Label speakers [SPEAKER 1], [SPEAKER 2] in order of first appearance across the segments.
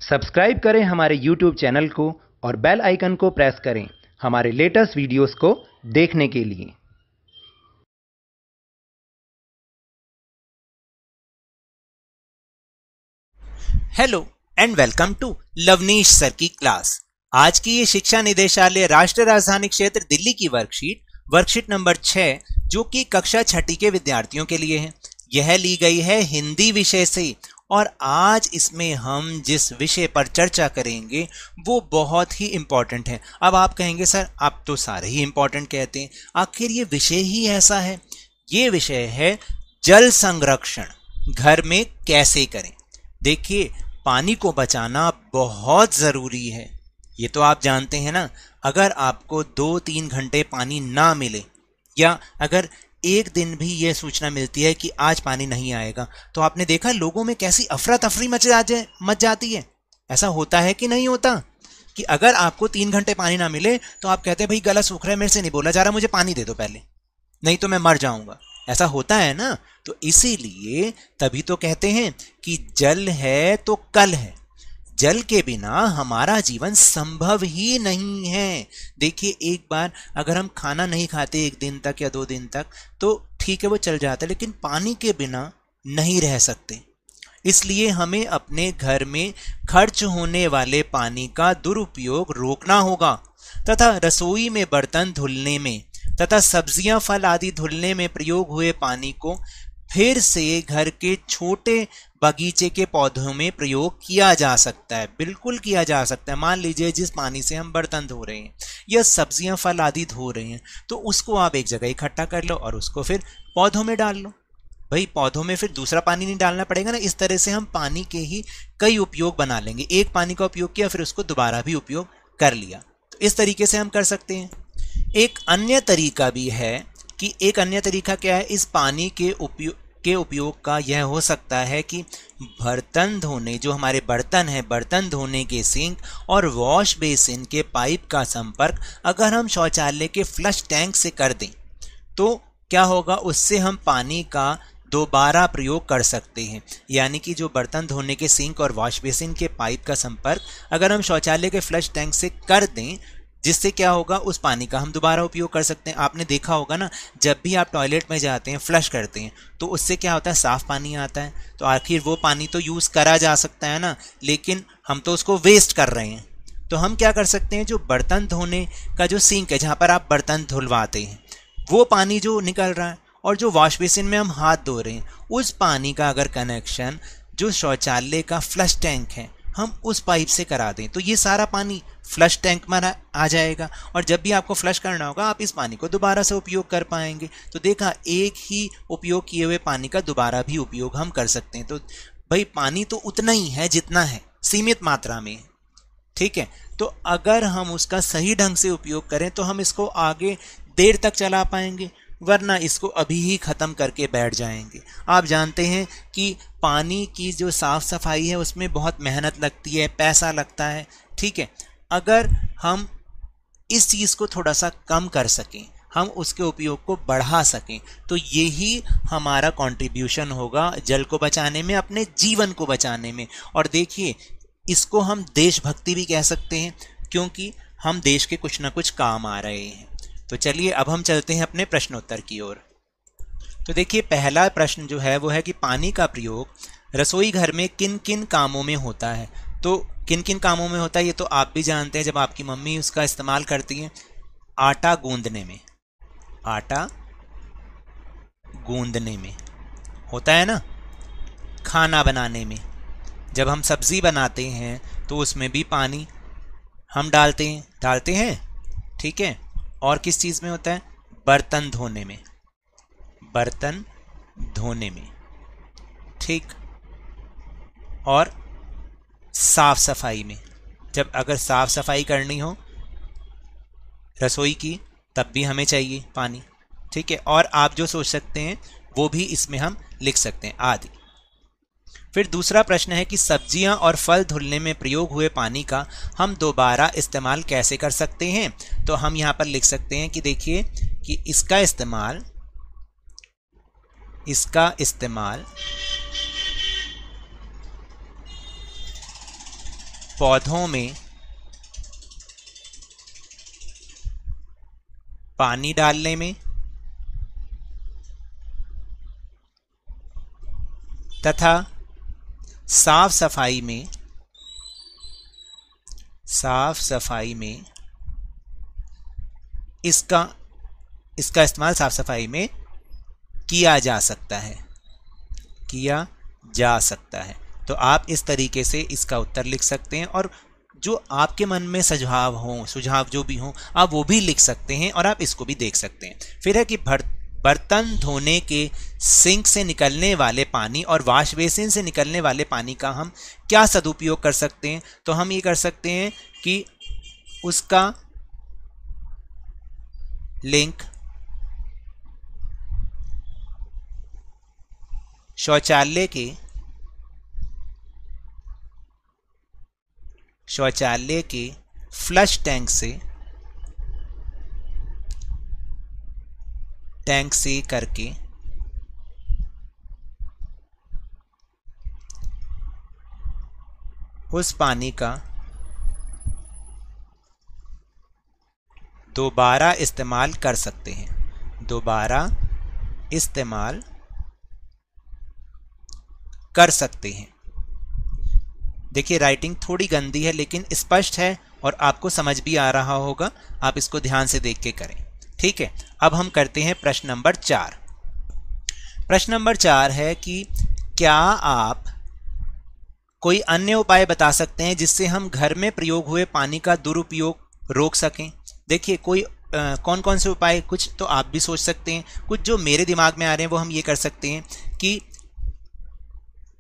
[SPEAKER 1] Subscribe करें हमारे YouTube channel को और बेल आइकन को प्रेस करें हमारे लेटेस्ट वीडियोस को देखने के लिए।
[SPEAKER 2] Hello and welcome to Lavneesh sir की क्लास। आज की ये शिक्षा निदेशालय राष्ट्रीय राजधानी क्षेत्र दिल्ली की वर्कशीट नंबर 6 जो कि कक्षा छठी के विद्यार्थियों के लिए है। यह ली गई है हिंदी विषय से और आज इसमें हम जिस विषय पर चर्चा करेंगे वो बहुत ही इंपॉर्टेंट है। अब आप कहेंगे सर आप तो सारे ही इंपॉर्टेंट कहते हैं, आखिर ये विषय ही ऐसा है। ये विषय है जल संरक्षण घर में कैसे करें। देखिए, पानी को बचाना बहुत ज़रूरी है, ये तो आप जानते हैं ना। अगर आपको 2-3 घंटे पानी ना मिले या अगर एक दिन भी ये सूचना मिलती है कि आज पानी नहीं आएगा, तो आपने देखा लोगों में कैसी अफरा तफरी मच जाती है। ऐसा होता है कि नहीं होता कि अगर आपको 3 घंटे पानी ना मिले तो आप कहते हैं भाई गला सूख रहा है, मेरे से नहीं बोला जा रहा, मुझे पानी दे दो पहले, नहीं तो मैं मर जाऊंगा। ऐसा होता है ना। तो इसीलिए तभी तो कहते हैं कि जल है तो कल है। जल के बिना हमारा जीवन संभव ही नहीं है। देखिए, एक बार अगर हम खाना नहीं खाते 1 दिन तक या 2 दिन तक तो ठीक है, वो चल जाता है, लेकिन पानी के बिना नहीं रह सकते। इसलिए हमें अपने घर में खर्च होने वाले पानी का दुरुपयोग रोकना होगा तथा रसोई में बर्तन धुलने में तथा सब्जियां फल आदि धुलने में प्रयोग हुए पानी को फिर से घर के छोटे बगीचे के पौधों में प्रयोग किया जा सकता है। बिल्कुल किया जा सकता है। मान लीजिए जिस पानी से हम बर्तन धो रहे हैं या सब्जियां फल आदि धो रहे हैं, तो उसको आप एक जगह इकट्ठा कर लो और उसको फिर पौधों में डाल लो। भाई पौधों में फिर दूसरा पानी नहीं डालना पड़ेगा ना। इस तरह से हम पानी के ही कई उपयोग बना लेंगे। एक पानी का उपयोग किया फिर उसको दोबारा भी उपयोग कर लिया, तो इस तरीके से हम कर सकते हैं। एक अन्य तरीका भी है कि एक अन्य तरीका क्या है, इस पानी के उपयोग का यह हो सकता है कि बर्तन धोने, जो हमारे बर्तन हैं, बर्तन धोने के सिंक और वॉश बेसिन के पाइप का संपर्क अगर हम शौचालय के फ्लश टैंक से कर दें तो क्या होगा, उससे हम पानी का दोबारा प्रयोग कर सकते हैं। यानी कि जो बर्तन धोने के सिंक और वॉश बेसिन के पाइप का संपर्क अगर हम शौचालय के फ्लश टैंक से कर दें, जिससे क्या होगा, उस पानी का हम दोबारा उपयोग कर सकते हैं। आपने देखा होगा ना, जब भी आप टॉयलेट में जाते हैं फ्लश करते हैं तो उससे क्या होता है, साफ पानी आता है। तो आखिर वो पानी तो यूज़ करा जा सकता है ना, लेकिन हम तो उसको वेस्ट कर रहे हैं। तो हम क्या कर सकते हैं, जो बर्तन धोने का जो सिंक है जहाँ पर आप बर्तन धुलवाते हैं, वो पानी जो निकल रहा है और जो वॉश बेसिन में हम हाथ धो रहे हैं, उस पानी का अगर कनेक्शन जो शौचालय का फ्लश टैंक है हम उस पाइप से करा दें, तो ये सारा पानी फ्लश टैंक में आ जाएगा और जब भी आपको फ्लश करना होगा आप इस पानी को दोबारा से उपयोग कर पाएंगे। तो देखा, एक ही उपयोग किए हुए पानी का दोबारा भी उपयोग हम कर सकते हैं। तो भाई पानी तो उतना ही है जितना है, सीमित मात्रा में, ठीक है। तो अगर हम उसका सही ढंग से उपयोग करें तो हम इसको आगे देर तक चला पाएंगे, वरना इसको अभी ही ख़त्म करके बैठ जाएंगे। आप जानते हैं कि पानी की जो साफ़ सफाई है उसमें बहुत मेहनत लगती है, पैसा लगता है, ठीक है। अगर हम इस चीज़ को थोड़ा सा कम कर सकें, हम उसके उपयोग को बढ़ा सकें, तो यही हमारा कंट्रीब्यूशन होगा जल को बचाने में, अपने जीवन को बचाने में। और देखिए, इसको हम देशभक्ति भी कह सकते हैं, क्योंकि हम देश के कुछ ना कुछ काम आ रहे हैं। तो चलिए अब हम चलते हैं अपने प्रश्नोत्तर की ओर। तो देखिए, पहला प्रश्न जो है वो है कि पानी का प्रयोग रसोई घर में किन किन कामों में होता है। तो किन किन कामों में होता है ये तो आप भी जानते हैं। जब आपकी मम्मी उसका इस्तेमाल करती हैं आटा गूंदने में, आटा गूंदने में होता है ना, खाना बनाने में, जब हम सब्जी बनाते हैं तो उसमें भी पानी हम डालते हैं, ठीक है। और किस चीज़ में होता है, बर्तन धोने में, बर्तन धोने में, ठीक। और साफ सफाई में, जब अगर साफ सफाई करनी हो रसोई की तब भी हमें चाहिए पानी, ठीक है। और आप जो सोच सकते हैं वो भी इसमें हम लिख सकते हैं आदि। फिर दूसरा प्रश्न है कि सब्जियां और फल धुलने में प्रयोग हुए पानी का हम दोबारा इस्तेमाल कैसे कर सकते हैं। तो हम यहाँ पर लिख सकते हैं कि देखिए कि इसका इस्तेमाल पौधों में पानी डालने में तथा साफ सफाई में इसका इस्तेमाल साफ सफाई में किया जा सकता है। तो आप इस तरीके से इसका उत्तर लिख सकते हैं और जो आपके मन में सुझाव जो भी हो आप वो भी लिख सकते हैं और आप इसको भी देख सकते हैं। फिर है कि बर्तन धोने के सिंक से निकलने वाले पानी और वॉश बेसिन से निकलने वाले पानी का हम क्या सदुपयोग कर सकते हैं। तो हम ये कर सकते हैं कि उसका लिंक शौचालय के फ्लश टैंक से करके उस पानी का दोबारा इस्तेमाल कर सकते हैं। देखिए राइटिंग थोड़ी गंदी है लेकिन स्पष्ट है और आपको समझ भी आ रहा होगा। आप इसको ध्यान से देख के करें। ठीक है, अब हम करते हैं प्रश्न नंबर 4। प्रश्न नंबर 4 है कि क्या आप कोई अन्य उपाय बता सकते हैं जिससे हम घर में प्रयोग हुए पानी का दुरुपयोग रोक सकें। देखिए कोई कौन कौन से उपाय, कुछ तो आप भी सोच सकते हैं, कुछ जो मेरे दिमाग में आ रहे हैं वो हम ये कर सकते हैं कि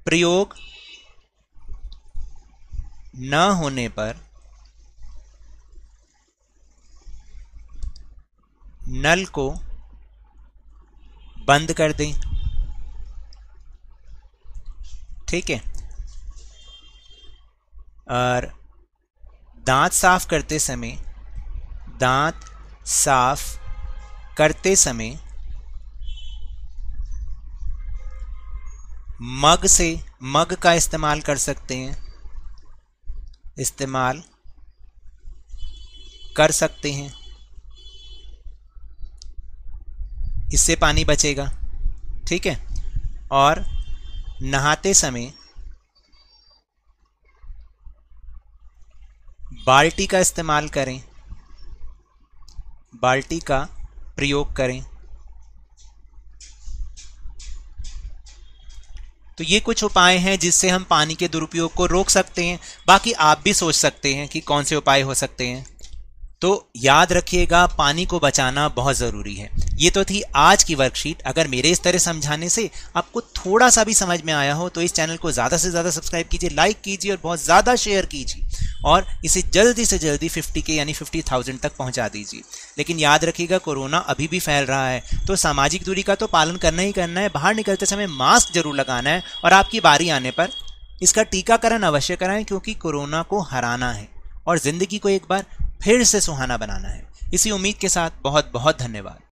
[SPEAKER 2] प्रयोग न होने पर नल को बंद कर दें। ठीक है, और दांत साफ करते समय मग का इस्तेमाल कर सकते हैं, इससे पानी बचेगा। ठीक है, और नहाते समय बाल्टी का इस्तेमाल करें, बाल्टी का प्रयोग करें। तो ये कुछ उपाय हैं जिससे हम पानी के दुरुपयोग को रोक सकते हैं। बाकी आप भी सोच सकते हैं कि कौन से उपाय हो सकते हैं। तो याद रखिएगा, पानी को बचाना बहुत ज़रूरी है। ये तो थी आज की वर्कशीट। अगर मेरे इस तरह समझाने से आपको थोड़ा सा भी समझ में आया हो तो इस चैनल को ज़्यादा से ज़्यादा सब्सक्राइब कीजिए, लाइक कीजिए और बहुत ज़्यादा शेयर कीजिए और इसे जल्दी से जल्दी 50K यानी 50,000 तक पहुंचा दीजिए। लेकिन याद रखिएगा, कोरोना अभी भी फैल रहा है तो सामाजिक दूरी का तो पालन करना ही करना है। बाहर निकलते समय मास्क जरूर लगाना है और आपकी बारी आने पर इसका टीकाकरण अवश्य कराएं, क्योंकि कोरोना को हराना है और ज़िंदगी को एक बार फिर से सुहाना बनाना है। इसी उम्मीद के साथ बहुत बहुत धन्यवाद।